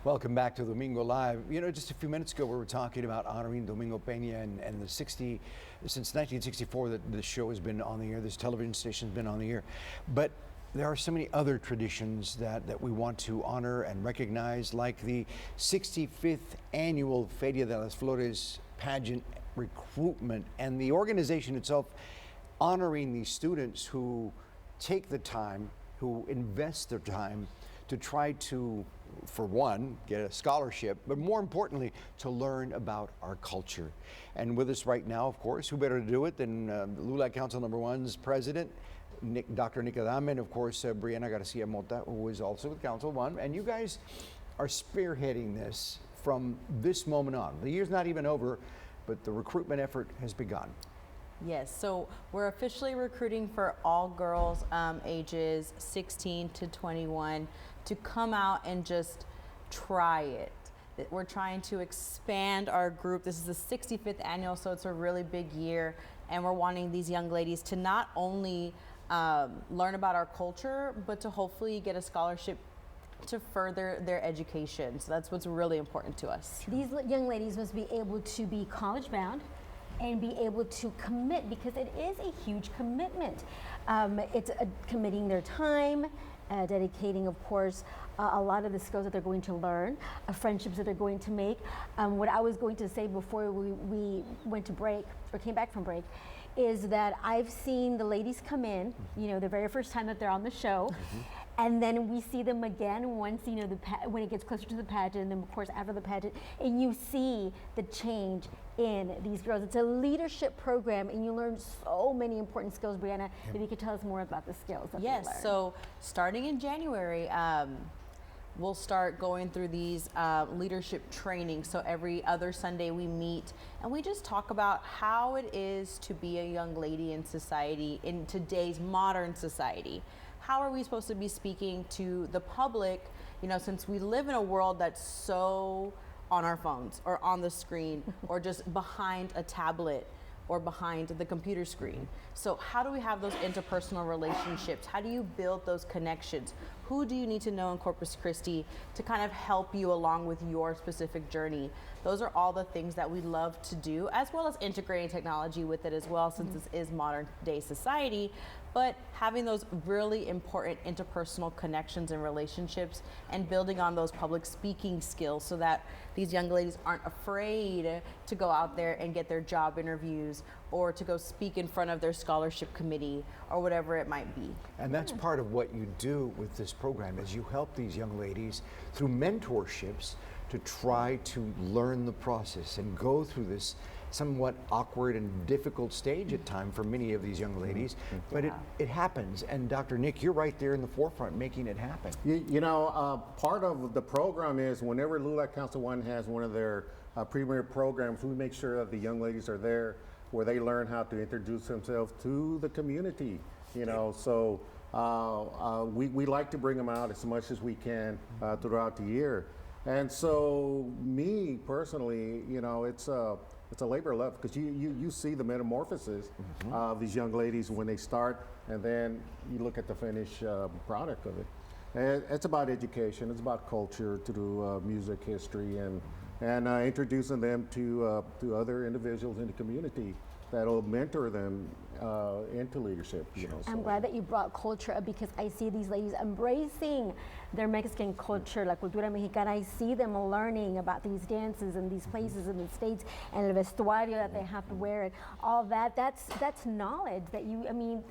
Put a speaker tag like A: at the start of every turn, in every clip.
A: Welcome back to Domingo Live. You know, just a few minutes ago, we were talking about honoring Domingo Peña and the since 1964 that this show has been on the air, this television station has been on the air. But there are so many other traditions that we want to honor and recognize, like the 65th annual Feria de las Flores pageant recruitment, and the organization itself honoring these students who take the time, who invest their time to try to, for one, get a scholarship, but more importantly, to learn about our culture. And with us right now, of course, who better to do it than LULAC Council number 1's president, Dr. Nick Adame, and of course, Brianna Garcia Mota, who is also with Council 1. And you guys are spearheading this from this moment on. The year's not even over, but the recruitment effort has begun.
B: Yes, so we're officially recruiting for all girls ages 16 to 21 to come out and just try it. We're trying to expand our group. This is the 65th annual, so it's a really big year, and we're wanting these young ladies to not only learn about our culture, but to hopefully get a scholarship to further their education. So that's what's really important to us.
C: These young ladies must be able to be college bound and be able to commit, because it is a huge commitment. It's committing their time, dedicating, of course, a lot of the skills that they're going to learn, friendships that they're going to make. What I was going to say before we went to break, or came back from break, is that I've seen the ladies come in, you know, the very first time that they're on the show, and then we see them again once, you know, when it gets closer to the pageant, and then of course after the pageant, and you see the change in these girls. It's a leadership program, and you learn so many important skills. Brianna, if you could tell us more about the skills that you learn.
B: Yes, so starting in January, we'll start going through these leadership trainings. So every other Sunday we meet and we just talk about how it is to be a young lady in society, in today's modern society. How are we supposed to be speaking to the public, you know, since we live in a world that's so on our phones or on the screen or just behind a tablet or behind the computer screen. So how do we have those interpersonal relationships? How do you build those connections? Who do you need to know in Corpus Christi to kind of help you along with your specific journey? Those are all the things that we love to do, as well as integrating technology with it as well, since this is modern day society. But having those really important interpersonal connections and relationships, and building on those public speaking skills so that these young ladies aren't afraid to go out there and get their job interviews or to go speak in front of their scholarship committee or whatever it might be.
A: And that's part of what you do with this program, is you help these young ladies through mentorships to try to learn the process and go through this somewhat awkward and difficult stage at time for many of these young ladies, but it happens. And Dr. Nick, you're right there in the forefront making it happen.
D: You know, part of the program is whenever LULAC Council 1 has one of their premier programs, we make sure that the young ladies are there, where they learn how to introduce themselves to the community, you know. So we like to bring them out as much as we can throughout the year. And so me personally, you know, it's a labor of love, because you see the metamorphosis of these young ladies when they start, and then you look at the finished product of it. And it's about education, it's about culture, through music, history, and introducing them to other individuals in the community that'll mentor them into leadership. You know,
C: I'm glad that you brought culture up, because I see these ladies embracing their Mexican culture, la cultura mexicana. I see them learning about these dances and these places in the States, and the vestuario that they have to wear, and all that. That's knowledge that you, I mean,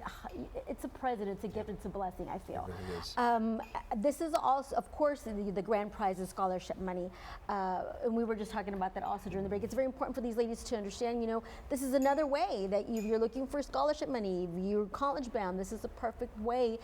C: it's a present, it's a gift, it's a blessing, I feel.
A: It really is.
C: This is also, of course, the grand prize is scholarship money. And we were just talking about that also during the break. It's very important for these ladies to understand, you know, this is another way that if you're looking for scholarship money, if you're college bound, this is a perfect way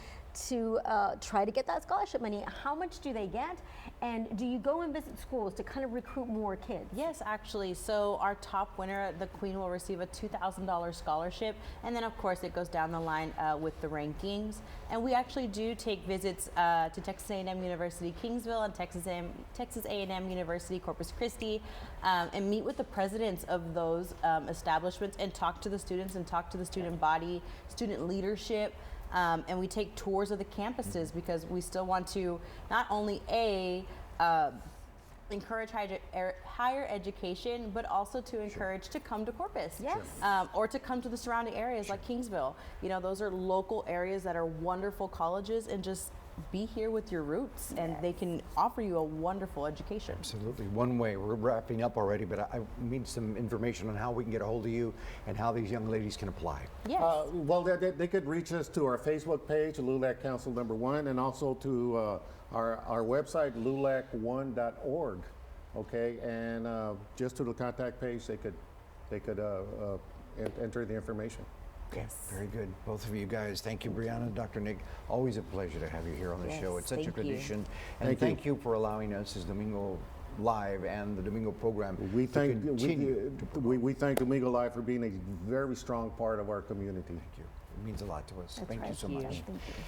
C: to try to get that scholarship money. How much do they get? And do you go and visit schools to kind of recruit more kids?
B: Yes, actually. So our top winner, the Queen, will receive a $2,000 scholarship. And then of course it goes down the line with the rankings. And we actually do take visits to Texas A&M University Kingsville and Texas A&M University Corpus Christi, and meet with the presidents of those establishments and talk to the students and talk to the student body, student leadership. And we take tours of the campuses, because we still want to not only encourage higher education, but also to encourage to come to Corpus.
C: Yes.
B: Or to come to the surrounding areas like Kingsville. You know, those are local areas that are wonderful colleges, and just be here with your roots, and they can offer you a wonderful education.
A: Absolutely. One way, we're wrapping up already, but I need some information on how we can get a hold of you and how these young ladies can apply.
B: Yes.
D: Well, they could reach us to our Facebook page, LULAC Council #1, and also to our website, lulac1.org. Okay, and just to the contact page, they could enter the information.
A: Okay, very good. Both of you guys. Thank you, Brianna, Dr. Nick. Always a pleasure to have you here on the
B: Yes,
A: show. It's such a
B: thank you.
A: tradition. And thank you for allowing us as Domingo Live and the Domingo program
D: We
A: to
D: thank
A: continue to promote.
D: we thank Domingo Live for being a very strong part of our community.
A: Thank you. It means a lot to us.
C: That's
A: Thank you
C: right.
A: so
B: Thank you.
A: much.
C: Thank you.